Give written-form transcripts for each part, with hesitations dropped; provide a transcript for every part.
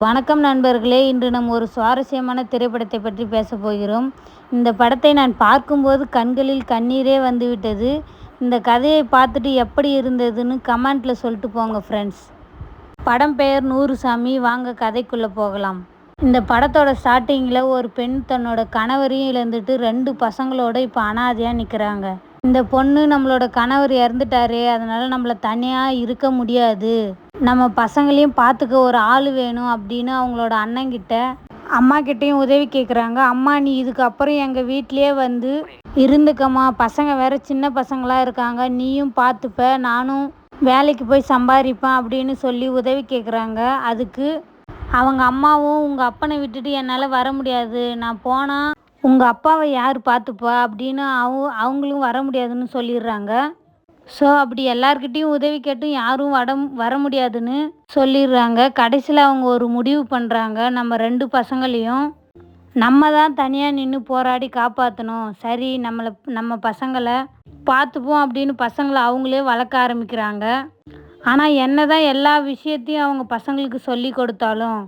வணக்கம் நண்பர்களே, இன்று நாம் ஒரு சுவாரஸ்யமான திரைப்படத்தை பற்றி பேசப் போகிறோம். இந்த படத்தை நான் பார்க்கும்போது கண்களில் கண்ணீரே வந்துவிட்டது. இந்த கதையை பார்த்துட்டு எப்படி இருந்ததுன்னு கமெண்ட்ல சொல்லிட்டு போங்க ஃப்ரெண்ட்ஸ். படம் பெயர் 100 சாமி. வாங்க கதைக்குள்ளே போகலாம். இந்த படத்தோட ஸ்டார்டிங்கில் ஒரு பெண் தன்னோட கணவரையும் இழந்துட்டு 2 பசங்களோட இப்போ அனாதையாக நிற்கிறாங்க. இந்த பொண்ணு நம்மளோட கணவர் இறந்துட்டாரே, அதனால நம்மள தனியாக இருக்க முடியாது, நம்ம பசங்களையும் பார்த்துக்க ஒரு ஆள் வேணும் அப்படின்னு அவங்களோட அண்ணங்கிட்ட அம்மா கிட்டேயும் உதவி கேட்குறாங்க. அம்மா, நீ இதுக்கப்புறம் எங்கள் வீட்டிலே வந்து இருந்துக்கம்மா, பசங்க வேற சின்ன பசங்களாக இருக்காங்க, நீயும் பார்த்துப்ப, நானும் வேலைக்கு போய் சம்பாதிப்பேன் அப்படின்னு சொல்லி உதவி கேட்குறாங்க. அதுக்கு அவங்க அம்மாவும், உங்கள் அப்பனை விட்டுட்டு என்னால் வர முடியாது, நான் போனால் உங்கள் அப்பாவை யார் பார்த்துப்பா அப்படின்னு அவங்களும் வர முடியாதுன்னு சொல்லிடுறாங்க. ஸோ அப்படி எல்லார்கிட்டையும் உதவி கேட்டும் யாரும் வர முடியாதுன்னு சொல்லிடுறாங்க. கடைசியில் அவங்க ஒரு முடிவு பண்ணுறாங்க, நம்ம 2 பசங்களையும் நம்ம தான் தனியாக நின்று போராடி காப்பாற்றணும், சரி நம்ம பசங்களை பார்த்துப்போம் அப்படின்னு பசங்களை அவங்களே வளர்க்க ஆரம்பிக்கிறாங்க. ஆனால் என்ன தான் எல்லா விஷயத்தையும் அவங்க பசங்களுக்கு சொல்லி கொடுத்தாலும்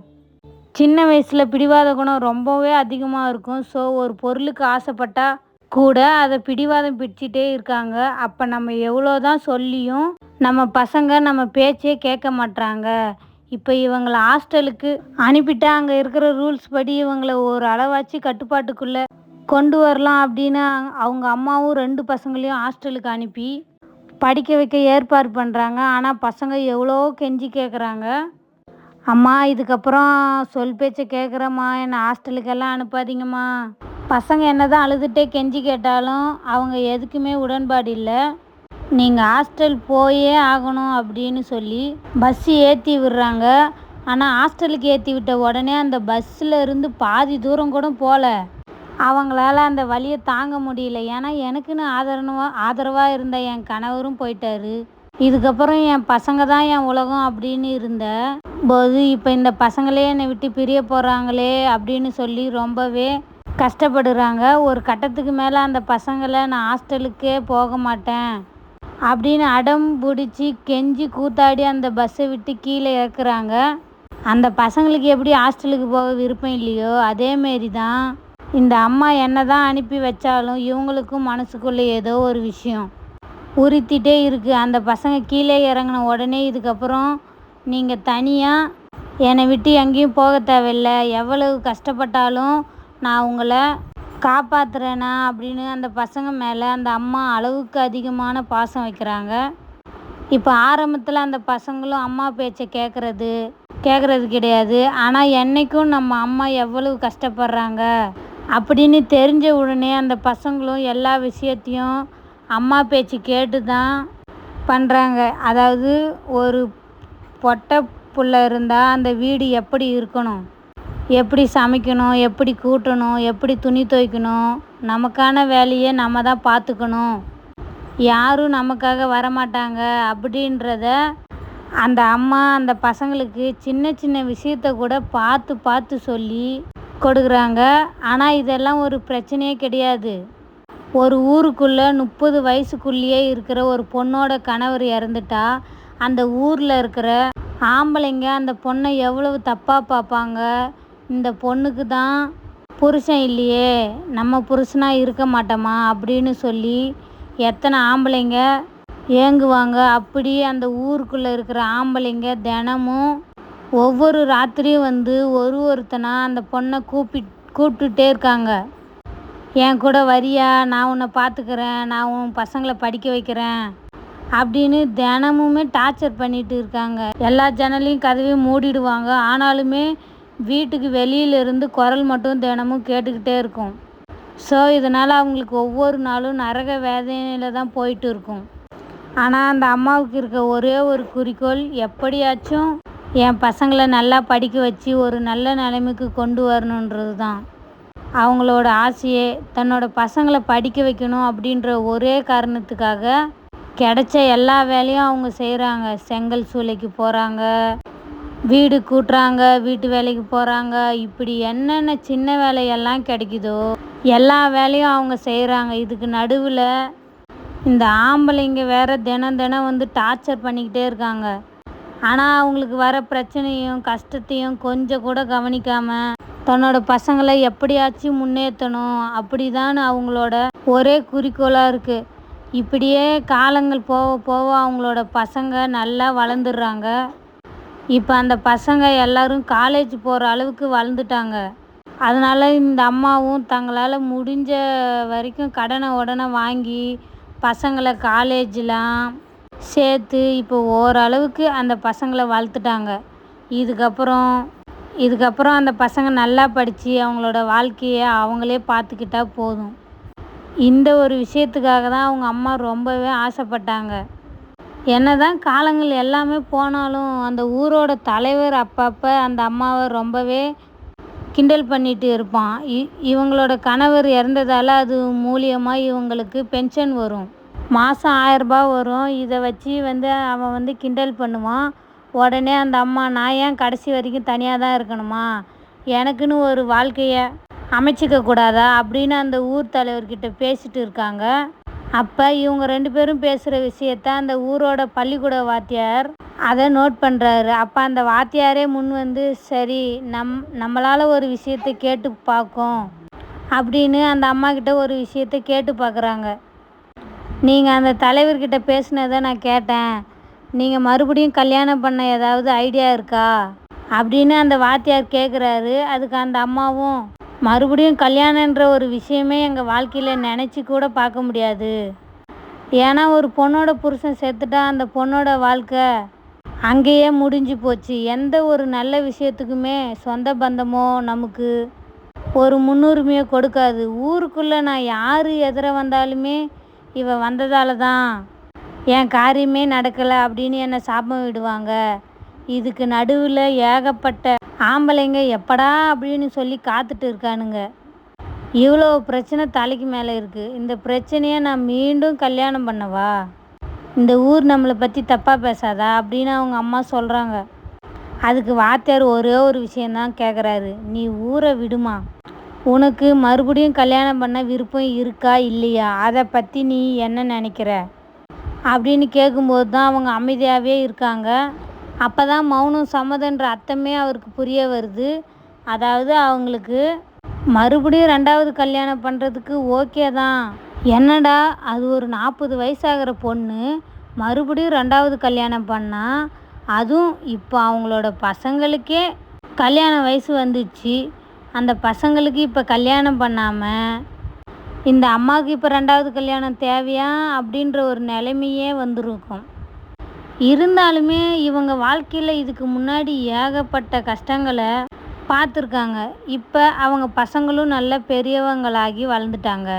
சின்ன வயசில் பிடிவாத குணம் ரொம்பவே அதிகமாக இருக்கும். ஸோ ஒரு பொருளுக்கு ஆசைப்பட்டால் கூட அதை பிடிவாதம் பிடிச்சிட்டே இருக்காங்க. அப்போ நம்ம எவ்வளோ தான் சொல்லியும் நம்ம பசங்க நம்ம பேச்சே கேட்க மாட்றாங்க. இப்போ இவங்களை ஹாஸ்டலுக்கு அனுப்பிட்டா அங்கே இருக்கிற ரூல்ஸ் படி இவங்களை ஒரு அளவாச்சு கட்டுப்பாட்டுக்குள்ளே கொண்டு வரலாம் அப்படின்னு அவங்க அம்மாவும் 2 பசங்களையும் ஹாஸ்டலுக்கு அனுப்பி படிக்க வைக்க ஏற்பாடு பண்ணுறாங்க. ஆனால் பசங்க எவ்வளோ கெஞ்சி கேட்குறாங்க, அம்மா இதுக்கப்புறம் சொல் பேச்சை கேட்குறம்மா, என்னை ஹாஸ்டலுக்கெல்லாம் அனுப்பாதீங்கம்மா. பசங்க என்ன தான் அழுதுகிட்டே கெஞ்சி கேட்டாலும் அவங்க எதுக்குமே உடன்பாடு இல்லை. நீங்கள் ஹாஸ்டல் போயே ஆகணும் அப்படின்னு சொல்லி பஸ்ஸு ஏற்றி விடுறாங்க. ஆனால் ஹாஸ்டலுக்கு ஏற்றி விட்ட உடனே அந்த பஸ்ஸில் இருந்து பாதி தூரம் கூட போகல. அவங்களால அந்த வலியை தாங்க முடியல. ஏன்னா எனக்குன்னு ஆதரவாக இருந்த என் கணவரும் போயிட்டாரு, இதுக்கப்புறம் என் பசங்க தான் என் உலகம் அப்படின்னு இருந்த போது இப்போ இந்த பசங்களே என்னை விட்டு பிரிய போகிறாங்களே அப்படின்னு சொல்லி ரொம்பவே கஷ்டப்படுறாங்க. ஒரு கட்டத்துக்கு மேலே அந்த பசங்களை நான் ஹாஸ்டலுக்கே போக மாட்டேன் அப்படின்னு அடம் பிடிச்சி கெஞ்சி கூத்தாடி அந்த பஸ்ஸை விட்டு கீழே இறக்குறாங்க. அந்த பசங்களுக்கு எப்படி ஹாஸ்டலுக்கு போக விருப்பம் இல்லையோ, அதேமாரி தான் இந்த அம்மா என்ன தான் அனுப்பி வச்சாலும் இவங்களுக்கும் மனசுக்குள்ளே ஏதோ ஒரு விஷயம் உறுத்திட்டே இருக்குது. அந்த பசங்க கீழே இறங்கின உடனே இதுக்கப்புறம் நீங்கள் தனியாக என்னை விட்டு எங்கேயும் போக தேவையில்லை, எவ்வளவு கஷ்டப்பட்டாலும் நான் உங்களை காப்பாற்றுறேனா அப்படின்னு அந்த பசங்க மேலே அந்த அம்மா அளவுக்கு அதிகமான பாசம் வைக்கிறாங்க. இப்போ ஆரம்பத்தில் அந்த பசங்களும் அம்மா பேச்சை கேட்குறது கிடையாது. ஆனால் என்றைக்கும் நம்ம அம்மா எவ்வளவு கஷ்டப்படுறாங்க அப்படின்னு தெரிஞ்ச உடனே அந்த பசங்களும் எல்லா விஷயத்தையும் அம்மா பேச்சு கேட்டு தான் பண்ணுறாங்க. அதாவது ஒரு பொட்டை புள்ள இருந்தால் அந்த வீடு எப்படி இருக்கணும், எப்படி சமைக்கணும், எப்படி கூட்டணும், எப்படி துணி துவைக்கணும், நமக்கான வேலையை நம்ம தான் பார்த்துக்கணும், யாரும் நமக்காக வரமாட்டாங்க அப்படின்றத அந்த அம்மா அந்த பசங்களுக்கு சின்ன சின்ன விஷயத்த கூட பார்த்து பார்த்து சொல்லி கொடுக்குறாங்க. ஆனால் இதெல்லாம் ஒரு பிரச்சனையே கிடையாது. ஒரு ஊருக்குள்ளே 30 வயசுக்குள்ளேயே இருக்கிற ஒரு பொண்ணோட கணவர் இறந்துட்டா அந்த ஊரில் இருக்கிற ஆம்பளைங்க அந்த பொண்ணை எவ்வளவு தப்பாக பார்ப்பாங்க. இந்த பொண்ணுக்கு தான் புருஷன் இல்லையே, நம்ம புருஷனாக இருக்க மாட்டோமா அப்படின்னு சொல்லி எத்தனை ஆம்பளைங்க ஏங்குவாங்க. அப்படி அந்த ஊருக்குள்ளே இருக்கிற ஆம்பளைங்க தினமும் ஒவ்வொரு ராத்திரியும் வந்து ஒருத்தனா அந்த பொண்ணை கூப்பிட்டுட்டே இருக்காங்க. என் கூட வரியா, நான் உன்னை பார்த்துக்கிறேன், நான் உன் பசங்களை படிக்க வைக்கிறேன் அப்படின்னு தினமுமே டார்ச்சர் பண்ணிட்டு இருக்காங்க. எல்லா ஜன்னலையும் கதவையும் மூடிடுவாங்க. ஆனாலுமே வீட்டுக்கு வெளியிலிருந்து குரல் மட்டும் தினமும் கேட்டுக்கிட்டே இருக்கும். ஸோ இதனால் அவங்களுக்கு ஒவ்வொரு நாளும் நரக வேதனையில் தான் போயிட்டு இருக்கும். ஆனால் அந்த அம்மாவுக்கு இருக்க ஒரே ஒரு குறிக்கோள், எப்படியாச்சும் என் பசங்களை நல்லா படிக்க வச்சு ஒரு நல்ல நிலைமைக்கு கொண்டு வரணுன்றது தான் அவங்களோட ஆசையே. தன்னோட பசங்களை படிக்க வைக்கணும் அப்படின்ற ஒரே காரணத்துக்காக கிடைச்ச எல்லா வேலையும் அவங்க செய்கிறாங்க. செங்கல் சூளைக்கு போகிறாங்க, வீடு கூட்டுறாங்க, வீட்டு வேலைக்கு போகிறாங்க, இப்படி என்னென்ன சின்ன வேலையெல்லாம் கிடைக்குதோ எல்லா வேலையும் அவங்க செய்கிறாங்க. இதுக்கு நடுவில் இந்த ஆம்பளைங்க வேற தினம் வந்து டார்ச்சர் பண்ணிக்கிட்டே இருக்காங்க. ஆனால் அவங்களுக்கு வர பிரச்சனையும் கஷ்டத்தையும் கொஞ்சம் கூட கவனிக்காமல் தன்னோட பசங்களை எப்படியாச்சும் முன்னேற்றணும் அப்படிதான் அவங்களோட ஒரே குறிக்கோளாக இருக்குது. இப்படியே காலங்கள் போக போக அவங்களோட பசங்க நல்லா வளர்ந்துடுறாங்க. இப்போ அந்த பசங்க எல்லாரும் காலேஜ் போகிற அளவுக்கு வளர்ந்துட்டாங்க. அதனால் இந்த அம்மாவும் தங்களால் முடிஞ்ச வரைக்கும் கடனை உடனே வாங்கி பசங்களை காலேஜெலாம் சேர்த்து இப்போ ஓரளவுக்கு அந்த பசங்களை வளர்த்துட்டாங்க. இதுக்கப்புறம் அந்த பசங்க நல்லா படித்து அவங்களோட வாழ்க்கையை அவங்களே பார்த்துக்கிட்டா போதும். இந்த ஒரு விஷயத்துக்காக தான் அவங்க அம்மா ரொம்பவே ஆசைப்பட்டாங்க. என்னதான் காலங்கள் எல்லாமே போனாலும் அந்த ஊரோட தலைவர் அப்பப்போ அந்த அம்மாவை ரொம்பவே கிண்டல் பண்ணிட்டு இருப்பான். இவங்களோட கணவர் இறந்ததால் அது மூலியமாக இவங்களுக்கு பென்ஷன் வரும். மாதம் 1000 ரூபாய் வரும். இதை வச்சு அவன் கிண்டல் பண்ணுவான். உடனே அந்த அம்மா, நான் ஏன் கடைசி வரைக்கும் தனியாக தான் இருக்கணுமா, எனக்குன்னு ஒரு வாழ்க்கையை அமைச்சிக்க கூடாதா அப்படின்னு அந்த ஊர் தலைவர்கிட்ட பேசிட்டு இருக்காங்க. அப்போ இவங்க 2 பேரும் பேசுகிற விஷயத்த அந்த ஊரோட பள்ளிக்கூட வாத்தியார் அதை நோட் பண்ணுறாரு. அப்போ அந்த வாத்தியாரே முன் சரி நம்மளால் ஒரு விஷயத்தை கேட்டு பார்க்கும் அப்படின்னு அந்த அம்மா கிட்ட ஒரு விஷயத்தை கேட்டு பார்க்குறாங்க. நீங்கள் அந்த தலைவர்கிட்ட பேசினதை நான் கேட்டேன். நீங்கள் மறுபடியும் கல்யாணம் பண்ண ஏதாவது ஐடியா இருக்கா அப்படின்னு அந்த வாத்தியார் கேட்குறாரு. அதுக்கு அந்த அம்மாவும், மறுபடியும் கல்யாணன்ற ஒரு விஷயமே எங்கள் வாழ்க்கையில் நினச்சி கூட பார்க்க முடியாது. ஏன்னா ஒரு பொண்ணோட புருஷன் செத்துட்டா அந்த பொண்ணோட வாழ்க்கை அங்கேயே முடிஞ்சு போச்சு. எந்த ஒரு நல்ல விஷயத்துக்குமே சொந்த பந்தமோ நமக்கு ஒரு முன்னுரிமையை கொடுக்காது. ஊருக்குள்ளே நான் யார் எதிர வந்தாலுமே இவ வந்ததால தான் என் காரியமே நடக்கலை அப்படின்னு என்னை சாபம் விடுவாங்க. இதுக்கு நடுவில் ஏகப்பட்ட ஆம்பளைங்க எப்படா அப்படின்னு சொல்லி காத்துட்டு இருக்கானுங்க. இவ்வளோ பிரச்சனை தலைக்கு மேலே இருக்குது. இந்த பிரச்சனையை நான் மீண்டும் கல்யாணம் பண்ணவா? இந்த ஊர் நம்மளை பற்றி தப்பாக பேசாதா அப்படின்னு அவங்க அம்மா சொல்கிறாங்க. அதுக்கு வாத்தியார் ஒரே ஒரு விஷயந்தான் கேட்குறாரு, நீ ஊரை விடுமா, உனக்கு மறுபடியும் கல்யாணம் பண்ண விருப்பம் இருக்கா இல்லையா, அதை பற்றி நீ என்ன நினைக்கிற அப்படின்னு கேட்கும்போது தான் அவங்க அமைதியாகவே இருக்காங்க. அப்போ தான் மௌனம் சம்மதன்ற அர்த்தமே அவருக்கு புரிய வருது. அதாவது அவங்களுக்கு மறுபடியும் 2வது கல்யாணம் பண்ணுறதுக்கு ஓகே தான். என்னடா அது ஒரு 40 வயசாகிற பொண்ணு மறுபடியும் 2வது கல்யாணம் பண்ணால், அதுவும் இப்போ அவங்களோட பசங்களுக்கே கல்யாண வயசு வந்துடுச்சு. அந்த பசங்களுக்கு இப்போ கல்யாணம் பண்ணாமல் இந்த அம்மாவுக்கு இப்போ 2வது கல்யாணம் தேவையா அப்படின்ற ஒரு நிலைமையே வந்திருக்கும். இருந்தாலுமே இவங்க வாழ்க்கையில் இதுக்கு முன்னாடி ஏகப்பட்ட கஷ்டங்களை பார்த்துருக்காங்க. இப்போ அவங்க பசங்களும் நல்ல பெரியவங்களாகி வளர்ந்துட்டாங்க.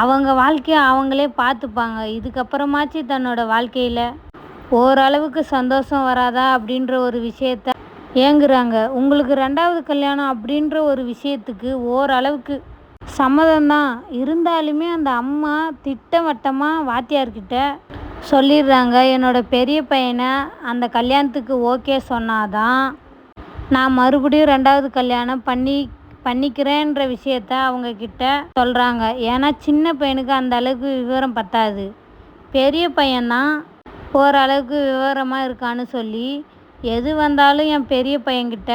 அவங்க வாழ்க்கையை அவங்களே பார்த்துப்பாங்க. இதுக்கப்புறமாச்சு தன்னோட வாழ்க்கையில் ஓரளவுக்கு சந்தோஷம் வராதா அப்படின்ற ஒரு விஷயத்த ஏங்குறாங்க. உங்களுக்கு 2வது கல்யாணம் அப்படின்ற ஒரு விஷயத்துக்கு ஓரளவுக்கு சம்மதம்தான். இருந்தாலுமே அந்த அம்மா திட்டவட்டமாக வாத்தியார்கிட்ட சொல்லிடுறாங்க, என்னோட பெரிய பையனை அந்த கல்யாணத்துக்கு ஓகே சொன்னாதான் நான் மறுபடியும் 2வது கல்யாணம் பண்ணிக்கிறேன்ற விஷயத்த அவங்கக்கிட்ட சொல்கிறாங்க. ஏன்னா சின்ன பையனுக்கு அந்த அளவுக்கு விவரம் பத்தாது. பெரிய பையன்தான் ஓரளவுக்கு விவரமாக இருக்கான்னு சொல்லி, எது வந்தாலும் என் பெரிய பையன்கிட்ட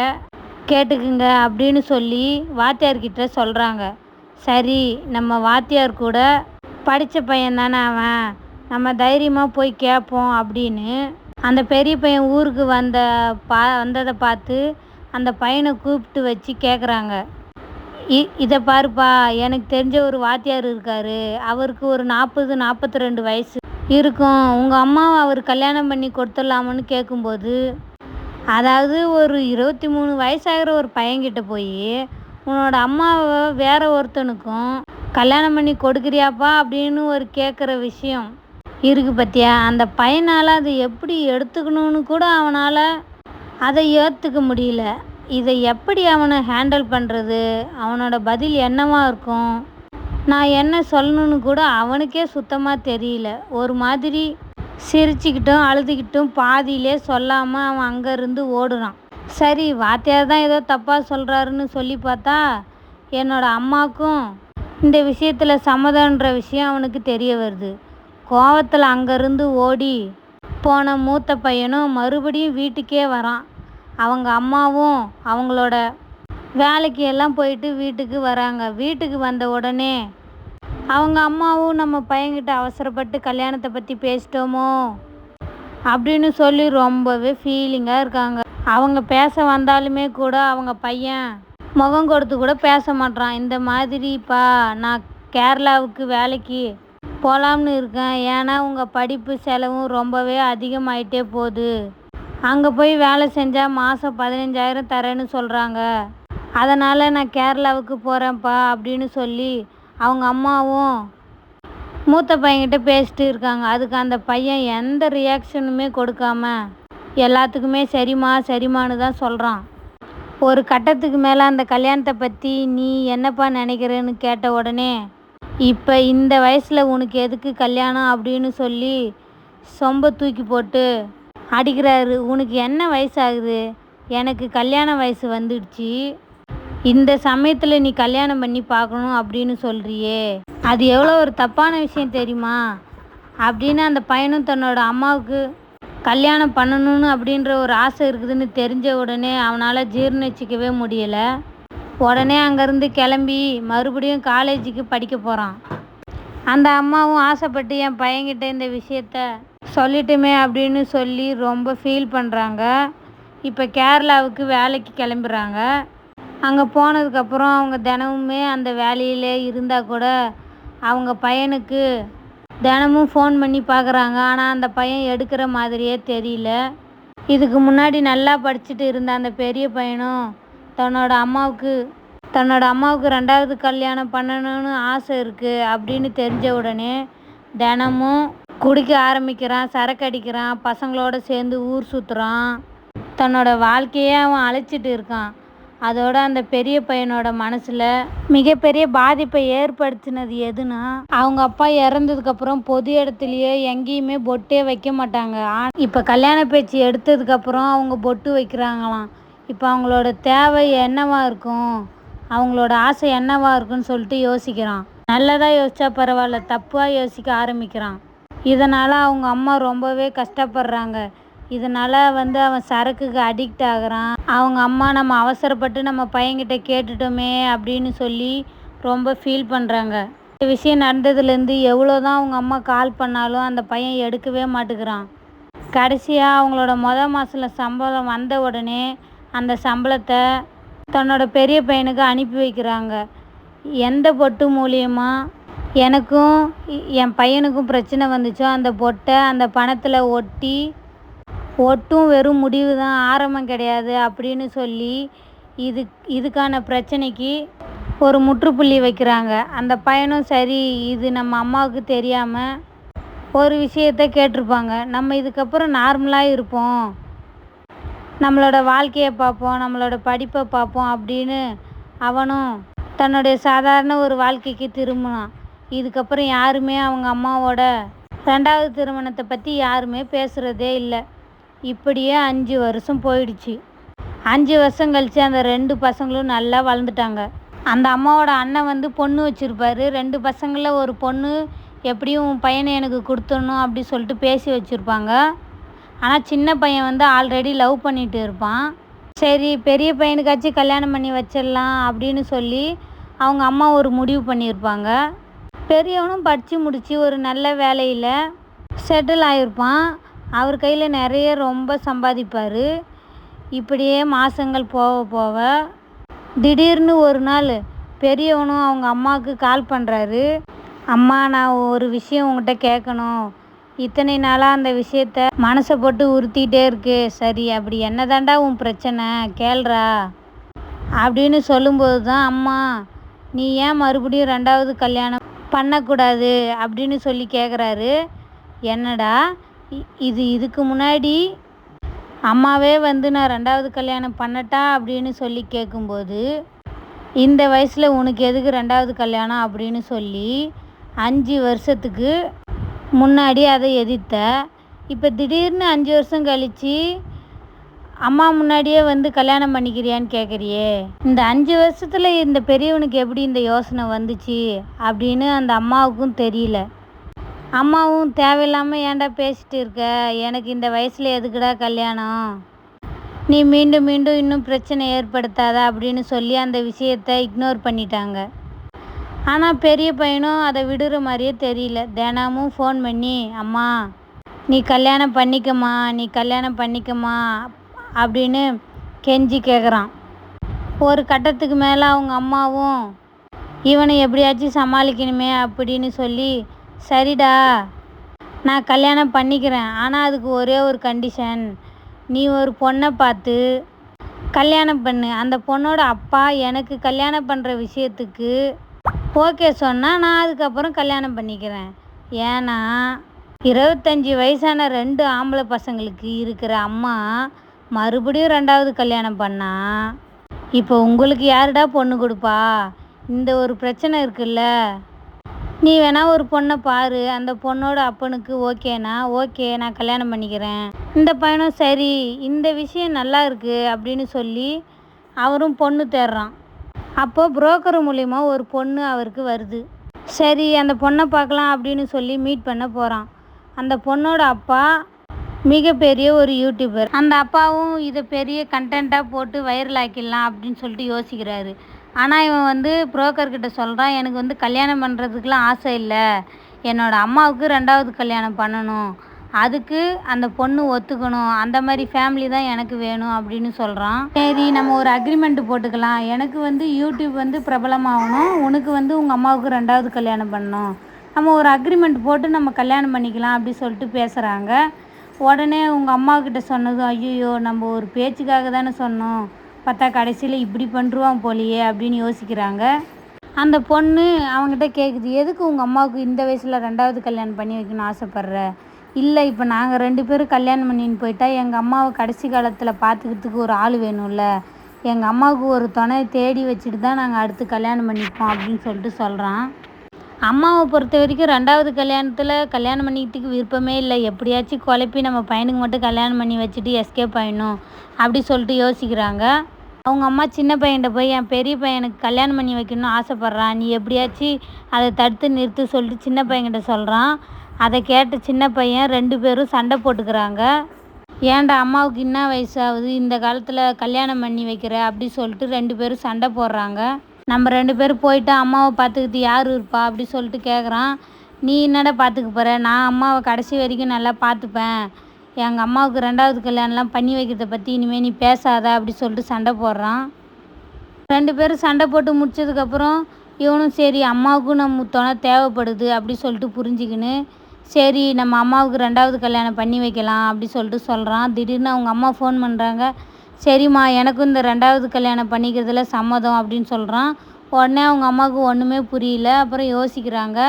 கேட்டுக்குங்க அப்படின்னு சொல்லி வாத்தியார்கிட்ட சொல்கிறாங்க. சரி, நம்ம வாத்தியார் கூட படித்த பையன் தானே அவன், நம்ம தைரியமாக போய் கேட்போம் அப்படின்னு அந்த பெரிய பையன் ஊருக்கு வந்ததை பார்த்து அந்த பையனை கூப்பிட்டு வச்சு கேட்குறாங்க. இதை பாருப்பா, எனக்கு தெரிஞ்ச ஒரு வாத்தியார் இருக்கார். அவருக்கு ஒரு 40-42 வயசு இருக்கும். உங்கள் அம்மாவை அவர் கல்யாணம் பண்ணி கொடுத்துடலாமான்னு கேட்கும்போது, அதாவது ஒரு 23 வயசாகிற ஒரு பையன்கிட்ட போய் உன்னோட அம்மாவை வேற ஒருத்தனுக்கும் கல்யாணம் பண்ணி கொடுக்குறியாப்பா அப்படின்னு ஒரு கேட்குற விஷயம் இருக்குது பார்த்தியா. அந்த பையனால் அதை எப்படி எடுத்துக்கணும்னு கூட அவனால் அதை ஏற்றுக்க முடியல. இதை எப்படி அவனை ஹேண்டில் பண்ணுறது, அவனோட பதில் என்னவா இருக்கும், நான் என்ன சொல்லணும்னு கூட அவனுக்கே சுத்தமாக தெரியல. ஒரு மாதிரி சிரிச்சுக்கிட்டும் அழுதுகிட்டும் பாதியிலே சொல்லாமல் அவன் அங்கேருந்து ஓடுறான். சரி, வாத்தியார் தான் ஏதோ தப்பாக சொல்கிறாருன்னு சொல்லி பார்த்தா என்னோடய அம்மாவுக்கும் இந்த விஷயத்தில் சம்மதன்ற விஷயம் அவனுக்கு தெரிய வருது. கோவத்தில் அங்கேருந்து ஓடி போன மூத்த பையனும் மறுபடியும் வீட்டுக்கே வரான். அவங்க அம்மாவும் அவங்களோட வேலைக்கு எல்லாம் போயிட்டு வீட்டுக்கு வராங்க. வீட்டுக்கு வந்த உடனே அவங்க அம்மாவும் நம்ம பையன்கிட்ட அவசரப்பட்டு கல்யாணத்தை பற்றி பேசிட்டோமோ அப்படின்னு சொல்லி ரொம்பவே ஃபீலிங்காக இருக்காங்க. அவங்க பேச வந்தாலுமே கூட அவங்க பையன் முகம் கொடுத்து கூட பேச மாட்றான். இந்த மாதிரிப்பா நான் கேரளாவுக்கு வேலைக்கு போகலாம்னு இருக்கேன். ஏன்னா உங்கள் படிப்பு செலவும் ரொம்பவே அதிகமாயிட்டே போகுது. அங்கே போய் வேலை செஞ்சால் மாதம் 15,000 தரேன்னு சொல்கிறாங்க. அதனால் நான் கேரளாவுக்கு போகிறேன்ப்பா அப்படின்னு சொல்லி அவங்க அம்மாவும் மூத்த பையன்கிட்ட பேசிட்டு இருக்காங்க. அதுக்கு அந்த பையன் எந்த ரியாக்ஷனுமே கொடுக்காம எல்லாத்துக்குமே சரிம்மா சரிம்மான்னு தான் சொல்கிறான். ஒரு கட்டத்துக்கு மேலே அந்த கல்யாணத்தை பற்றி நீ என்னப்பா நினைக்கிறேன்னு கேட்ட உடனே இப்போ இந்த வயசில் உனக்கு எதுக்கு கல்யாணம் அப்படின்னு சொல்லி சொம்ப தூக்கி போட்டு அடிக்கிறாரு. உனக்கு என்ன வயசாகுது? எனக்கு கல்யாண வயசு வந்துடுச்சு. இந்த சமயத்தில் நீ கல்யாணம் பண்ணி பார்க்கணும் அப்படின்னு சொல்கிறியே, அது எவ்வளோ ஒரு தப்பான விஷயம் தெரியுமா அப்படின்னு அந்த பையனும் தன்னோட அம்மாவுக்கு கல்யாணம் பண்ணணும்னு அப்படின்ற ஒரு ஆசை இருக்குதுன்னு தெரிஞ்ச உடனே அவனால் ஜீர்ணிச்சிக்கவே முடியலை. உடனே அங்கேருந்து கிளம்பி மறுபடியும் காலேஜுக்கு படிக்க போகிறான். அந்த அம்மாவும் ஆசைப்பட்டு என் பையன்கிட்ட இந்த விஷயத்த சொல்லிட்டுமே அப்படின்னு சொல்லி ரொம்ப ஃபீல் பண்ணுறாங்க. இப்போ கேரளாவுக்கு வேலைக்கு கிளம்புறாங்க. அங்கே போனதுக்கப்புறம் அவங்க தினமுமே அந்த வேலையில் இருந்தால் கூட அவங்க பையனுக்கு தினமும் ஃபோன் பண்ணி பார்க்குறாங்க. ஆனால் அந்த பையன் எடுக்கிற மாதிரியே தெரியல. இதுக்கு முன்னாடி நல்லா படிச்சுட்டு இருந்த அந்த பெரிய பையனும் தன்னோட அம்மாவுக்கு 2வது கல்யாணம் பண்ணணும்னு ஆசை இருக்குது அப்படின்னு தெரிஞ்ச உடனே தினமும் குடிக்க ஆரம்பிக்கிறான், சரக்கு அடிக்கிறான், பசங்களோட சேர்ந்து ஊர் சுற்றுறான். தன்னோட வாழ்க்கையே அவன் அழைச்சிட்டு இருக்கான். அதோட அந்த பெரிய பையனோட மனசில் மிகப்பெரிய பாதிப்பை ஏற்படுத்தினது எதுனா, அவங்க அப்பா இறந்ததுக்கப்புறம் பொது இடத்துலையே எங்கேயுமே பொட்டே வைக்க மாட்டாங்க. இப்போ கல்யாண பேச்சு எடுத்ததுக்கப்புறம் அவங்க பொட்டு வைக்கிறாங்களாம். இப்போ அவங்களோட தேவை என்னவா இருக்கும், அவங்களோட ஆசை என்னவா இருக்குன்னு சொல்லிட்டு யோசிக்கிறான். நல்லதாக யோசிச்சா பரவாயில்ல, தப்பாக யோசிக்க ஆரம்பிக்கிறான். இதனால் அவங்க அம்மா ரொம்பவே கஷ்டப்படுறாங்க. இதனால் அவன் சரக்குக்கு அடிக்ட் ஆகுறான். அவங்க அம்மா நம்ம அவசரப்பட்டு நம்ம பையன்கிட்ட கேட்டுட்டோமே அப்படின்னு சொல்லி ரொம்ப ஃபீல் பண்ணுறாங்க. இந்த விஷயம் நடந்ததுலேருந்து எவ்வளோ தான் அவங்க அம்மா கால் பண்ணாலும் அந்த பையன் எடுக்கவே மாட்டேங்கிறான். கடைசியாக அவங்களோட மாதத்தில் சம்பளம் வந்த உடனே அந்த சம்பளத்தை தன்னோட பெரிய பையனுக்கு அனுப்பி வைக்கிறாங்க. எந்த பொட்டு மூலியமாக எனக்கும் என் பையனுக்கும் பிரச்சனை வந்துச்சோ அந்த பொட்டை அந்த பணத்தில் ஒட்டும் வெறும் முடிவு தான், ஆரம்பம் கிடையாது அப்படின்னு சொல்லி இதுக்கான பிரச்சனைக்கு ஒரு முற்றுப்புள்ளி வைக்கிறாங்க. அந்த பையனும் சரி, இது நம்ம அம்மாவுக்கு தெரியாமல் ஒரு விஷயத்த கேட்டிருப்பாங்க, நம்ம இதுக்கப்புறம் நார்மலாக இருப்போம், நம்மளோட வாழ்க்கையை பார்ப்போம், நம்மளோட படிப்பை பார்ப்போம் அப்படின்னு அவனும் தன்னுடைய சாதாரண ஒரு வாழ்க்கைக்கு திரும்பினான். இதுக்கப்புறம் யாருமே அவங்க அம்மாவோட 2வது திருமணத்தை பற்றி யாருமே பேசுகிறதே இல்லை. இப்படியே 5 வருஷம் போயிடுச்சு. 5 வருஷம் கழித்து அந்த 2 பசங்களும் நல்லா வளர்ந்துட்டாங்க. அந்த அம்மாவோட அண்ணன் பொண்ணு வச்சுருப்பாரு. 2 பசங்களில் ஒரு பொண்ணு எப்படியும் உன் பையனை எனக்கு கொடுத்துடணும் அப்படி சொல்லிட்டு பேசி வச்சுருப்பாங்க. ஆனால் சின்ன பையன் ஆல்ரெடி லவ் பண்ணிட்டு இருப்பான். சரி, பெரிய பையனுக்காச்சும் கல்யாணம் பண்ணி வச்சிடலாம் அப்படின்னு சொல்லி அவங்க அம்மா ஒரு முடிவு பண்ணியிருப்பாங்க. பெரியவனும் படித்து முடித்து ஒரு நல்ல வேலையில் செட்டில் ஆகிருப்பான். அவர் கையில் நிறைய ரொம்ப சம்பாதிப்பார். இப்படியே மாதங்கள் போக போக திடீர்னு ஒரு நாள் பெரியவனும் அவங்க அம்மாவுக்கு கால் பண்ணுறாரு. அம்மா, நான் ஒரு விஷயம் உங்கள்கிட்ட கேட்கணும். இத்தனை நாளாக அந்த விஷயத்த மனசை போட்டு உறுத்திக்கிட்டே இருக்கு. சரி, அப்படி என்னதாண்டா உன் பிரச்சனை, கேள்றா அப்படின்னு சொல்லும்போது தான், அம்மா நீ ஏன் மறுபடியும் 2வது கல்யாணம் பண்ணக்கூடாது அப்படின்னு சொல்லி கேட்குறாரு. என்னடா இதுக்கு முன்னாடி அம்மாவே நான் 2வது கல்யாணம் பண்ணட்டா அப்படின்னு சொல்லி கேட்கும்போது, இந்த வயசில் உனக்கு எதுக்கு 2வது கல்யாணம் அப்படின்னு சொல்லி 5 வருஷத்துக்கு முன்னாடி அதை எதிர்த்த. இப்போ திடீர்னு 5 வருஷம் கழித்து அம்மா முன்னாடியே கல்யாணம் பண்ணிக்கிறியான்னு கேட்குறியே, இந்த 5 வருஷத்தில் இந்த பெரியவனுக்கு எப்படி இந்த யோசனை வந்துச்சு அப்படின்னு அந்த அம்மாவுக்கும் தெரியல. அம்மாவும் தேவையில்லாமல் ஏன்டா பேசிட்டு இருக்க, எனக்கு இந்த வயசில் எதுக்குடா கல்யாணம், நீ மீண்டும் மீண்டும் இன்னும் பிரச்சனை ஏற்படுத்தாத அப்படின்னு சொல்லி அந்த விஷயத்தை இக்னோர் பண்ணிட்டாங்க. ஆனால் பெரிய பையனும் அதை விடுற மாதிரியே தெரியல. தினமும் ஃபோன் பண்ணி, அம்மா நீ கல்யாணம் பண்ணிக்கம்மா, நீ கல்யாணம் பண்ணிக்கம்மா அப்படின்னு கெஞ்சி கேட்குறான். ஒரு கட்டத்துக்கு மேலே அவங்க அம்மாவும் இவனை எப்படியாச்சும் சமாளிக்கணுமே அப்படின்னு சொல்லி, சரிடா நான் கல்யாணம் பண்ணிக்கிறேன், ஆனால் அதுக்கு ஒரே ஒரு கண்டிஷன், நீ ஒரு பொண்ணை பார்த்து கல்யாணம் பண்ணு, அந்த பொண்ணோட அப்பா எனக்கு கல்யாணம் பண்ணுற விஷயத்துக்கு ஓகே சொன்னால் நான் அதுக்கப்புறம் கல்யாணம் பண்ணிக்கிறேன். ஏன்னா 25 வயசான 2 ஆம்பளை பசங்களுக்கு இருக்கிற அம்மா மறுபடியும் 2வது கல்யாணம் பண்ணா இப்போ உங்களுக்கு யாருடா பொண்ணு கொடுப்பா, இந்த ஒரு பிரச்சனை இருக்குல்ல, நீ வேணா ஒரு பொண்ணை பாரு, அந்த பொண்ணோட அப்பனுக்கு ஓகேனா ஓகே நான் கல்யாணம் பண்ணிக்கிறேன். இந்த பையனும் சரி இந்த விஷயம் நல்லா இருக்கு அப்படின்னு சொல்லி அவரும் பொண்ணு தேடுறான். அப்போது புரோக்கர் மூலிமா ஒரு பொண்ணு அவருக்கு வருது. சரி அந்த பொண்ணை பார்க்கலாம் அப்படின்னு சொல்லி மீட் பண்ண போகிறான். அந்த பொண்ணோட அப்பா மிகப்பெரிய ஒரு யூடியூபர். அந்த அப்பாவும் இதை பெரிய கண்டென்ட்டாக போட்டு வைரல் ஆக்கிடலாம் அப்படின்னு சொல்லிட்டு யோசிக்கிறாரு. ஆனால் இவன் வந்து புரோக்கர்கிட்ட சொல்கிறான், எனக்கு வந்து கல்யாணம் பண்ணுறதுக்கெலாம் ஆசை இல்லை, என்னோடய அம்மாவுக்கு 2வது கல்யாணம் பண்ணணும், அதுக்கு அந்த பொண்ணு ஒத்துக்கணும், அந்த மாதிரி ஃபேமிலி தான் எனக்கு வேணும் அப்படின்னு சொல்கிறான். சரி நம்ம ஒரு அக்ரிமெண்ட் போட்டுக்கலாம், எனக்கு வந்து யூடியூப் வந்து பிரபலமாகணும், உனக்கு வந்து உங்கள் அம்மாவுக்கு 2வது கல்யாணம் பண்ணணும், நம்ம ஒரு அக்ரிமெண்ட் போட்டு நம்ம கல்யாணம் பண்ணிக்கலாம் அப்படி சொல்லிட்டு பேசுகிறாங்க. உடனே உங்கள் அம்மாக்கிட்ட சொன்னதும், ஐயோ நம்ம ஒரு பேச்சுக்காக தானே சொன்னோம், பார்த்தா கடைசியில் இப்படி பண்ணுருவான் போலியே அப்படின்னு யோசிக்கிறாங்க. அந்த பொண்ணு அவங்ககிட்ட கேட்குது, எதுக்கு உங்கள் அம்மாவுக்கு இந்த வயசில் 2வது கல்யாணம் பண்ணி வைக்கணும்னு ஆசைப்பட்ற, இல்லை இப்போ நாங்கள் 2 பேரும் கல்யாணம் பண்ணின்னு போயிட்டா எங்கள் அம்மாவை கடைசி காலத்தில் பார்த்துக்கிறதுக்கு ஒரு ஆள் வேணும்ல, எங்கள் அம்மாவுக்கு ஒரு துணை தேடி வச்சுட்டு தான் நாங்கள் அடுத்து கல்யாணம் பண்ணிப்போம் அப்படின்னு சொல்லிட்டு சொல்கிறான். அம்மாவை பொறுத்த வரைக்கும் 2வது கல்யாணத்தில் கல்யாணம் பண்ணிக்கிறதுக்கு விருப்பமே இல்லை, எப்படியாச்சும் குழப்பி நம்ம பையனுக்கு மட்டும் கல்யாணம் பண்ணி வச்சுட்டு எஸ்கேப் ஆகிடணும் அப்படி சொல்லிட்டு யோசிக்கிறாங்க. அவங்க அம்மா சின்ன பையன்கிட்ட போய், என் பெரிய பையனுக்கு கல்யாணம் பண்ணி வைக்கணும்னு ஆசைப்பட்றான், நீ எப்படியாச்சும் அதை தடுத்து நிறுத்து சொல்லிட்டு சின்ன பையன்கிட்ட சொல்கிறான். அதை கேட்ட சின்ன பையன் 2 பேரும் சண்டை போட்டுக்கிறாங்க. ஏன்டா அம்மாவுக்கு என்ன வயசாகுது, இந்த காலத்தில் கல்யாணம் பண்ணி வைக்கிற அப்படி சொல்லிட்டு 2 பேரும் சண்டை போடுறாங்க. நம்ம 2 பேரும் போயிட்டு அம்மாவை பார்த்துக்கிட்டு யார் இருப்பா அப்படி சொல்லிட்டு கேட்குறான். நீ என்னடா பார்த்துக்க போகிற, நான் அம்மாவை கடைசி வரைக்கும் நல்லா பார்த்துப்பேன், எங்கள் அம்மாவுக்கு 2வது கல்யாணம்லாம் பண்ணி வைக்கிறத பற்றி இனிமேல் நீ பேசாத அப்படி சொல்லிட்டு சண்டை போடுறான். 2 பேரும் சண்டை போட்டு முடிச்சதுக்கப்புறம் இவனும் சரி அம்மாவுக்கும் நம்ம துணை தேவைப்படுது அப்படி சொல்லிட்டு புரிஞ்சுக்கின்னு, சரி நம்ம அம்மாவுக்கு 2வது கல்யாணம் பண்ணி வைக்கலாம் அப்படி சொல்லிட்டு சொல்கிறான். திடீர்னு அவங்க அம்மா ஃபோன் பண்ணுறாங்க. சரிம்மா எனக்கும் இந்த 2வது கல்யாணம் பண்ணிக்கிறதுல சம்மதம் அப்படின்னு சொல்கிறான். உடனே அவங்க அம்மாவுக்கு ஒன்றுமே புரியல. அப்புறம் யோசிக்கிறாங்க.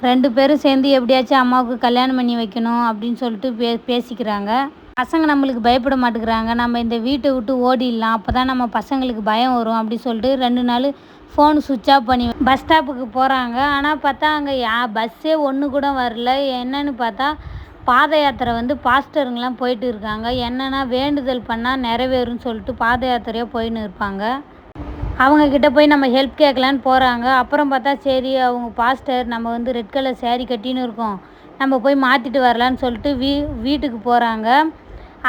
2 பேரும் சேர்ந்து எப்படியாச்சும் அம்மாவுக்கு கல்யாணம் பண்ணி வைக்கணும் அப்படின்னு சொல்லிட்டு பேசிக்கிறாங்க. பசங்க நம்மளுக்கு பயப்பட மாட்டேங்கிறாங்க, நம்ம இந்த வீட்டை விட்டு ஓடிடலாம், அப்போ தான் நம்ம பசங்களுக்கு பயம் வரும் அப்படி சொல்லிட்டு 2 நாள் ஃபோன் சுவிட்ச் ஆஃப் பண்ணி பஸ் ஸ்டாப்புக்கு போகிறாங்க. ஆனால் பார்த்தா அங்கே பஸ்ஸே ஒன்று கூட வரல. என்னன்னு பார்த்தா பாத யாத்திரை வந்து பாஸ்டருங்கெலாம் போயிட்டு இருக்காங்க. என்னென்னா வேண்டுதல் பண்ணால் நிறைவேறும்னு சொல்லிட்டு பாத யாத்திரையாக போயின்னு இருப்பாங்க. அவங்கக்கிட்ட போய் நம்ம ஹெல்ப் கேட்கலான்னு போகிறாங்க. அப்புறம் பார்த்தா சரி அவங்க பாஸ்டர் நம்ம வந்து ரெட் கலர் சேரீ கட்டின்னு இருக்கோம், நம்ம போய் மாற்றிட்டு வரலான்னு சொல்லிட்டு வீட்டுக்கு போகிறாங்க.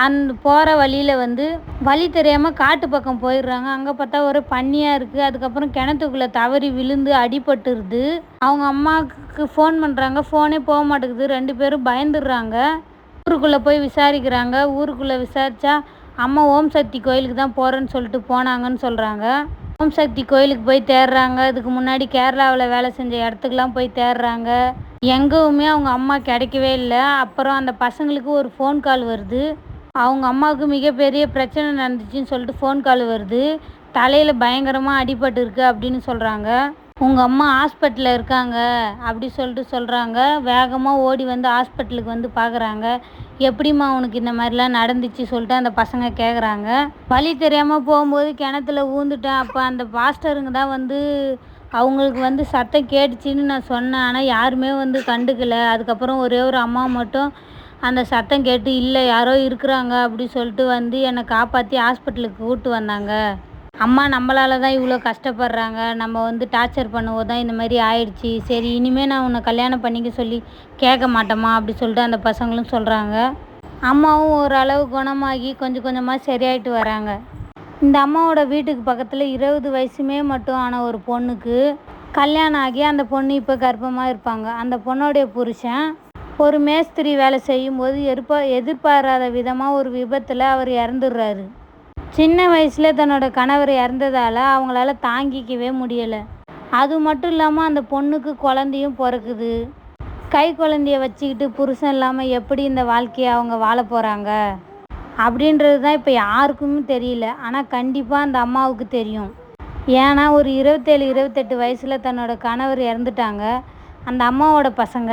அந்த போகிற வழியில் வந்து வழி தெரியாமல் காட்டு பக்கம் போயிடுறாங்க. அங்கே பார்த்தா ஒரு பன்னியாக இருக்குது. அதுக்கப்புறம் கிணத்துக்குள்ளே தவறி விழுந்து அடிபட்டுருது. அவங்க அம்மாவுக்கு ஃபோன் பண்ணுறாங்க, ஃபோனே போக மாட்டேங்குது. 2 பேரும் பயந்துடுறாங்க. ஊருக்குள்ளே போய் விசாரிக்கிறாங்க. ஊருக்குள்ளே விசாரித்தா அம்மா ஓம் சக்தி கோயிலுக்கு தான் போகிறேன்னு சொல்லிட்டு போனாங்கன்னு சொல்கிறாங்க. ஓம் சக்தி கோயிலுக்கு போய் தேடுறாங்க. இதுக்கு முன்னாடி கேரளாவில் வேலை செஞ்ச இடத்துக்குலாம் போய் தேடுறாங்க. எங்கேயுமே அவங்க அம்மா கிடைக்கவே இல்லை. அப்புறம் அந்த பசங்களுக்கு ஒரு ஃபோன் கால் வருது. அவங்க அம்மாவுக்கு மிகப்பெரிய பிரச்சனை நடந்துச்சுன்னு சொல்லிட்டு ஃபோன் கால் வருது. தலையில் பயங்கரமாக அடிபட்டு இருக்குது அப்படின்னு சொல்கிறாங்க. உங்கள் அம்மா ஹாஸ்பிட்டலில் இருக்காங்க அப்படி சொல்லிட்டு சொல்கிறாங்க. வேகமாக ஓடி வந்து ஹாஸ்பிட்டலுக்கு வந்து பார்க்குறாங்க. எப்படிம்மா உனக்கு இந்த மாதிரிலாம் நடந்துச்சு சொல்லிட்டு அந்த பசங்க கேட்குறாங்க. வழி தெரியாமல் போகும்போது கிணத்துல ஊந்துட்டேன், அப்போ அந்த பாஸ்டருங்க தான் வந்து அவங்களுக்கு வந்து சத்தம் கேட்டுச்சின்னு நான் சொன்னேன், ஆனால் யாருமே வந்து கண்டுக்கலை. அதுக்கப்புறம் ஒரே ஒரு அம்மா மட்டும் அந்த சத்தம் கேட்டு இல்லை யாரோ இருக்கிறாங்க அப்படி சொல்லிட்டு வந்து என்னை காப்பாற்றி ஹாஸ்பிட்டலுக்கு கூப்பிட்டு வந்தாங்க. அம்மா நம்மளால தான் இவ்வளோ கஷ்டப்படுறாங்க, நம்ம வந்து டார்ச்சர் பண்ணுவோம் தான் இந்த மாதிரி ஆயிடுச்சு, சரி இனிமேல் நான் உன்னை கல்யாணம் பண்ணிக்க சொல்லி கேட்க மாட்டேம்மா அப்படி சொல்லிட்டு அந்த பசங்களும் சொல்கிறாங்க. அம்மாவும் ஓரளவு குணமாகி கொஞ்சம் கொஞ்சமாக சரியாயிட்டு வராங்க. இந்த அம்மாவோட வீட்டுக்கு பக்கத்தில் 20 வயசுமே மட்டும் ஆன ஒரு பொண்ணுக்கு கல்யாணம் ஆகி அந்த பொண்ணு இப்போ கர்ப்பமாக இருப்பாங்க. அந்த பொண்ணோடைய புருஷன் ஒரு மேஸ்திரி வேலை செய்யும்போது எதிர்பாராத விதமாக ஒரு விபத்தில் அவர் இறந்துடுறாரு. சின்ன வயசில் தன்னோட கணவர் இறந்ததால் அவங்களால தாங்கிக்கவே முடியலை. அது மட்டும் இல்லாமல் அந்த பொண்ணுக்கு குழந்தையும் பிறக்குது. கை குழந்தைய வச்சுக்கிட்டு புருஷன் இல்லாமல் எப்படி இந்த வாழ்க்கையை அவங்க வாழ போகிறாங்க அப்படின்றது தான் இப்போ யாருக்குமே தெரியல. ஆனால் கண்டிப்பாக அந்த அம்மாவுக்கு தெரியும். ஏன்னா ஒரு 27 28 வயசில் தன்னோட கணவர் இறந்துட்டாங்க. அந்த அம்மாவோட பசங்க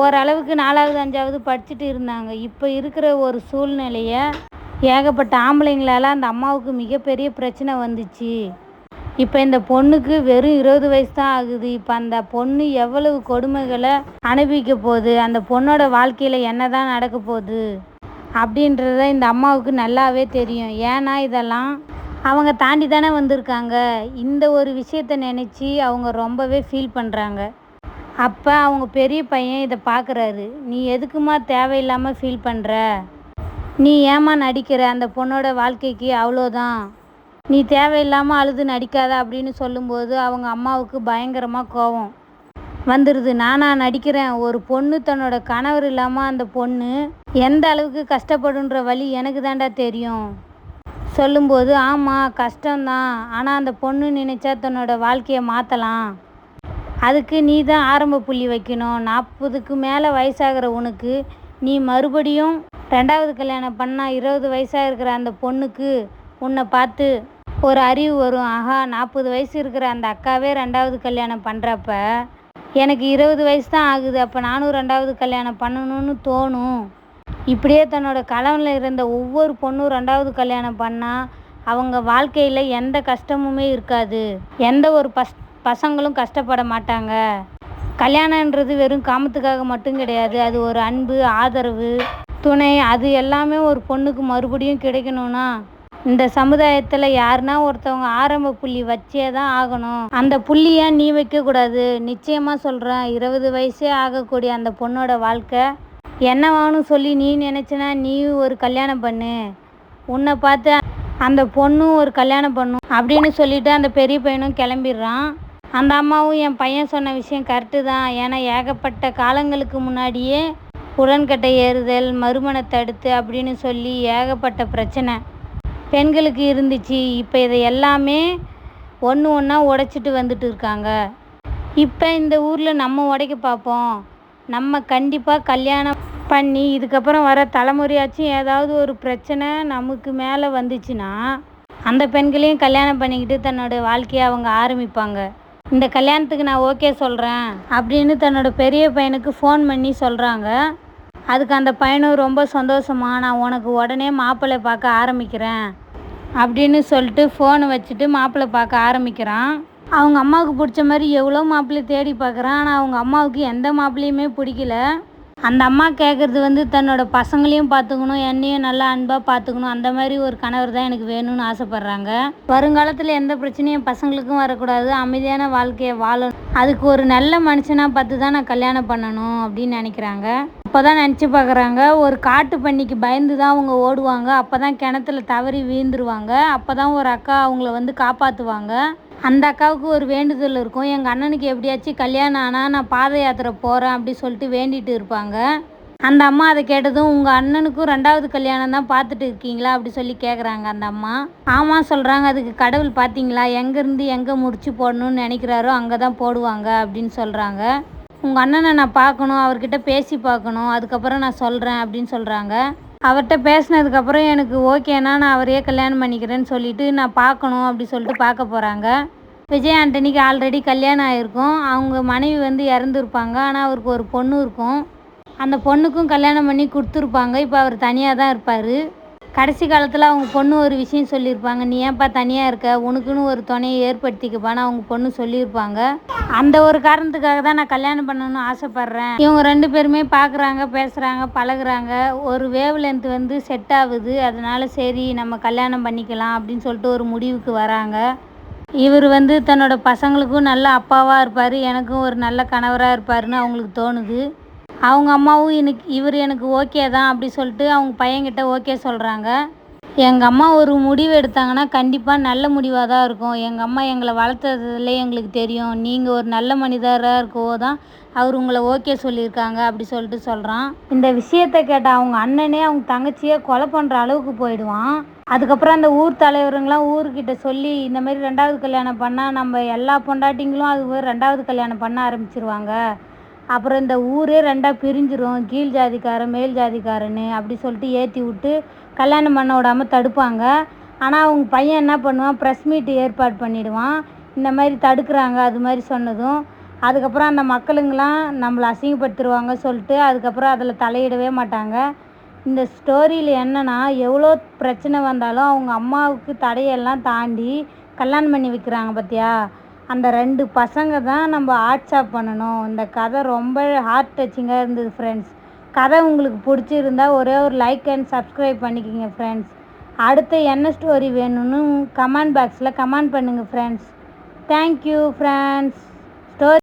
ஓரளவுக்கு 4வது 5வது படிச்சுட்டு இருந்தாங்க. இப்போ இருக்கிற ஒரு சூழ்நிலையை ஏகப்பட்ட ஆம்பளைங்களால் அந்த அம்மாவுக்கு மிகப்பெரிய பிரச்சனை வந்துச்சு. இப்போ இந்த பொண்ணுக்கு வெறும் 20 வயசு தான் ஆகுது. இப்போ அந்த பொண்ணு எவ்வளவு கொடுமைகளை அனுபவிக்க போகுது, அந்த பொண்ணோட வாழ்க்கையில் என்ன தான் நடக்க போகுது அப்படின்றத இந்த அம்மாவுக்கு நல்லாவே தெரியும். ஏன்னா இதெல்லாம் அவங்க தாண்டி தானே வந்திருக்காங்க. இந்த ஒரு விஷயத்தை நினச்சி அவங்க ரொம்பவே ஃபீல் பண்ணுறாங்க. அப்போ அவங்க பெரிய பையன் இதை பார்க்குறாரு. நீ எதுக்குமா தேவையில்லாமல் ஃபீல் பண்ணுற, நீ ஏமா நடிக்கிற, அந்த பொண்ணோட வாழ்க்கைக்கு அவ்வளோதான், நீ தேவையில்லாமல் அழுது நடிக்காத அப்படின்னு சொல்லும்போது அவங்க அம்மாவுக்கு பயங்கரமாக கோபம் வந்துடுது. நானா நடிக்கிறேன், ஒரு பொண்ணு தன்னோட கணவர் இல்லாமல் அந்த பொண்ணு எந்த அளவுக்கு கஷ்டப்படுன்ற வழி எனக்கு தாண்டா தெரியும் சொல்லும்போது, ஆமாம் கஷ்டம்தான், ஆனால் அந்த பொண்ணு நினச்சா தன்னோட வாழ்க்கையை மாற்றலாம், அதுக்கு நீ தான் ஆரம்ப புள்ளி வைக்கணும். 40க்கு மேலே வயசாகிற உனக்கு நீ மறுபடியும் 2வது கல்யாணம் பண்ணால் 20 வயசாக இருக்கிற அந்த பொண்ணுக்கு உன்னை பார்த்து ஒரு அறிவு வரும். ஆஹா, 40 வயசு இருக்கிற அந்த அக்காவே 2வது கல்யாணம் பண்ணுறப்ப எனக்கு 20 வயசு தான் ஆகுது, அப்போ நானும் 2வது கல்யாணம் பண்ணணும்னு தோணும். இப்படியே தன்னோட கணவனில் இருந்த ஒவ்வொரு பொண்ணும் 2வது கல்யாணம் பண்ணால் அவங்க வாழ்க்கையில் எந்த கஷ்டமுமே இருக்காது, எந்த ஒரு பசங்களும் கஷ்டப்பட மாட்டாங்க. கல்யாணன்றது வெறும் காமத்துக்காக மட்டும் கிடையாது, அது ஒரு அன்பு, ஆதரவு, துணை, அது எல்லாமே ஒரு பொண்ணுக்கு மறுபடியும் கிடைக்கணும்னா இந்த சமுதாயத்தில் யாருன்னா ஒருத்தவங்க ஆரம்ப புள்ளி வச்சே தான் ஆகணும். அந்த புள்ளியை நீ வைக்கக்கூடாது. நிச்சயமாக சொல்கிறேன், 20 வயசே ஆகக்கூடிய அந்த பொண்ணோட வாழ்க்கை என்னவான்னு சொல்லி நீ நினச்சினா நீ ஒரு கல்யாணம் பண்ணு, உன்னை பார்த்து அந்த பொண்ணும் ஒரு கல்யாணம் பண்ணும் அப்படின்னு சொல்லிட்டு அந்த பெரிய பையனும் கிளம்பிடுறான். அந்த அம்மாவும் என் பையன் சொன்ன விஷயம் கரெக்டு தான், ஏன்னா ஏகப்பட்ட காலங்களுக்கு முன்னாடியே உடன்கட்டை ஏறுதல், மறுமண தடுத்து அப்படின்னு சொல்லி ஏகப்பட்ட பிரச்சனை பெண்களுக்கு இருந்துச்சு. இப்போ இதை எல்லாமே ஒன்று ஒன்றா உடைச்சிட்டு வந்துட்டு இருக்காங்க. இப்போ இந்த ஊரில் நம்ம உடைக்க பார்ப்போம். நம்ம கண்டிப்பாக கல்யாணம் பண்ணி இதுக்கப்புறம் வர தலைமுறையாச்சும் ஏதாவது ஒரு பிரச்சனை நமக்கு மேலே வந்துச்சுன்னா அந்த பெண்களையும் கல்யாணம் பண்ணிக்கிட்டு தன்னோட வாழ்க்கையை அவங்க ஆரம்பிப்பாங்க. இந்த கல்யாணத்துக்கு நான் ஓகே சொல்கிறேன் அப்படின்னு தன்னோட பெரிய பையனுக்கு ஃபோன் பண்ணி சொல்கிறாங்க. அதுக்கு அந்த பையனும் ரொம்ப சந்தோஷமா, நான் உனக்கு உடனே மாப்பிள்ளை பார்க்க ஆரம்பிக்கிறேன் அப்படின்னு சொல்லிட்டு ஃபோனை வச்சுட்டு மாப்பிள்ளை பார்க்க ஆரம்பிக்கிறான். அவங்க அம்மாவுக்கு பிடிச்ச மாதிரி எவ்வளோ மாப்பிள்ளை தேடி பார்க்குறான். ஆனால் அவங்க அம்மாவுக்கு எந்த மாப்பிள்ளையுமே பிடிக்கல. அந்த அம்மா கேட்குறது வந்து தன்னோட பசங்களையும் பார்த்துக்கணும், என்னையும் நல்லா அன்பாக பார்த்துக்கணும், அந்த மாதிரி ஒரு கணவர் தான் எனக்கு வேணும்னு ஆசைப்பட்றாங்க. வருங்காலத்தில் எந்த பிரச்சனையும் பசங்களுக்கும் வரக்கூடாது, அமைதியான வாழ்க்கையை வாழணும், அதுக்கு ஒரு நல்ல மனுஷனாக பார்த்து தான் நான் கல்யாணம் பண்ணணும் அப்படின்னு நினைக்கிறாங்க. அப்போ தான் நினச்சி பார்க்குறாங்க, ஒரு காட்டு பண்ணிக்கு பயந்து தான் அவங்க ஓடுவாங்க. அப்போ தான் கிணத்துல தவறி வீழ்ந்துருவாங்க. அப்போ தான் ஒரு அக்கா அவங்கள வந்து காப்பாற்றுவாங்க. அந்த அக்காவுக்கு ஒரு வேண்டுதல் இருக்கும், எங்கள் அண்ணனுக்கு எப்படியாச்சும் கல்யாணம் ஆனால் நான் பாத யாத்திரை போகிறேன் அப்படி சொல்லிட்டு வேண்டிட்டு இருப்பாங்க. அந்த அம்மா அதை கேட்டதும், உங்கள் அண்ணனுக்கும் 2வது கல்யாணம் தான் பார்த்துட்டு இருக்கீங்களா அப்படி சொல்லி கேட்குறாங்க. அந்த அம்மா ஆமாம் சொல்கிறாங்க. அதுக்கு கடவுள் பார்த்தீங்களா, எங்கேருந்து எங்கே முடிச்சு போடணும்னு நினைக்கிறாரோ அங்கே தான் போடுவாங்க அப்படின்னு சொல்கிறாங்க. உங்கள் அண்ணனை நான் பார்க்கணும், அவர்கிட்ட பேசி பார்க்கணும், அதுக்கப்புறம் நான் சொல்கிறேன் அப்படின்னு சொல்கிறாங்க. அவர்கிட்ட பேசினதுக்கப்புறம் எனக்கு ஓகேனா நான் அவரையே கல்யாணம் பண்ணிக்கிறேன்னு சொல்லிட்டு நான் பார்க்கணும் அப்படி சொல்லிட்டு பார்க்க போகிறாங்க. விஜய் ஆண்டனிக்கு ஆல்ரெடி கல்யாணம் ஆகிருக்கும். அவங்க மனைவி வந்து இறந்துருப்பாங்க. ஆனால் அவருக்கு ஒரு பொண்ணு இருக்கும். அந்த பொண்ணுக்கும் கல்யாணம் பண்ணி கொடுத்துருப்பாங்க. இப்போ அவர் தனியாக தான் இருப்பார். கடைசி காலத்தில் அவங்க பொண்ணு ஒரு விஷயம் சொல்லியிருப்பாங்க, நீ ஏன்ப்பா தனியாக இருக்க, உனக்குன்னு ஒரு துணையை ஏற்படுத்திக்கப்பான்னு அவங்க பொண்ணு சொல்லியிருப்பாங்க. அந்த ஒரு காரணத்துக்காக தான் நான் கல்யாணம் பண்ணணும்னு ஆசைப்பட்றேன். இவங்க 2 பேருமே பார்க்குறாங்க, பேசுகிறாங்க, பழகுறாங்க. ஒரு வேவ் லென்த் வந்து செட் ஆகுது. அதனால சரி நம்ம கல்யாணம் பண்ணிக்கலாம் அப்படின்னு சொல்லிட்டு ஒரு முடிவுக்கு வராங்க. இவர் வந்து தன்னோட பசங்களுக்கும் நல்ல அப்பாவாக இருப்பார், எனக்கும் ஒரு நல்ல கணவராக இருப்பாருன்னு அவங்களுக்கு தோணுது. அவங்க அம்மாவும் இவர் எனக்கு ஓகே தான் அப்படி சொல்லிட்டு அவங்க பையன்கிட்ட ஓகே சொல்கிறாங்க. எங்கள் அம்மா ஒரு முடிவு எடுத்தாங்கன்னா கண்டிப்பாக நல்ல முடிவாக தான் இருக்கும். எங்கள் அம்மா எங்களை வளர்த்ததுலே எங்களுக்கு தெரியும். நீங்கள் ஒரு நல்ல மனிதராக இருக்கவோ தான் அவர் உங்களை ஓகே சொல்லியிருக்காங்க அப்படி சொல்லிட்டு சொல்கிறான். இந்த விஷயத்தை கேட்ட அவங்க அண்ணனே அவங்க தங்கச்சியை கொலை பண்ணுற அளவுக்கு போயிடுவான். அதுக்கப்புறம் அந்த ஊர் தலைவருங்களாம் ஊர்கிட்ட சொல்லி இந்த மாதிரி 2வது கல்யாணம் பண்ணால் நம்ம எல்லா பொண்டாட்டிங்களும் அது 2வது கல்யாணம் பண்ண ஆரம்பிச்சிருவாங்க. அப்புறம் இந்த ஊரே 2ஆக பிரிஞ்சிரும், கீழ் ஜாதிக்காரன் மேல் ஜாதிக்காரன்னு அப்படி சொல்லிட்டு ஏற்றி விட்டு கல்யாணம் பண்ண விடாமல் தடுப்பாங்க. ஆனால் அவங்க பையன் என்ன பண்ணுவான், ப்ரெஸ் மீட் ஏற்பாடு பண்ணிவிடுவான். இந்த மாதிரி தடுக்கிறாங்க அது மாதிரி சொன்னதும். அதுக்கப்புறம் அந்த மக்களுங்களாம் நம்மளை அசிங்கப்படுத்திடுவாங்க சொல்லிட்டு அதுக்கப்புறம் அதில் தலையிடவே மாட்டாங்க. இந்த ஸ்டோரியில் என்னென்னா, எவ்வளோ பிரச்சனை வந்தாலும் அவங்க அம்மாவுக்கு தடையெல்லாம் தாண்டி கல்யாணம் பண்ணி வைக்கிறாங்க பார்த்தியா. அந்த 2 பசங்க தான் நம்ம வாட்ஸ்அப் பண்ணணும். இந்த கதை ரொம்ப ஹார்ட் டச்சிங்காக இருந்தது ஃப்ரெண்ட்ஸ். கதை உங்களுக்கு பிடிச்சிருந்தா ஒரே ஒரு லைக் அண்ட் சப்ஸ்கிரைப் பண்ணிக்கோங்க ஃப்ரெண்ட்ஸ். அடுத்து என்ன ஸ்டோரி வேணும்னு கமெண்ட் பாக்ஸில் கமெண்ட் பண்ணுங்கள் ஃப்ரெண்ட்ஸ். Thank you friends.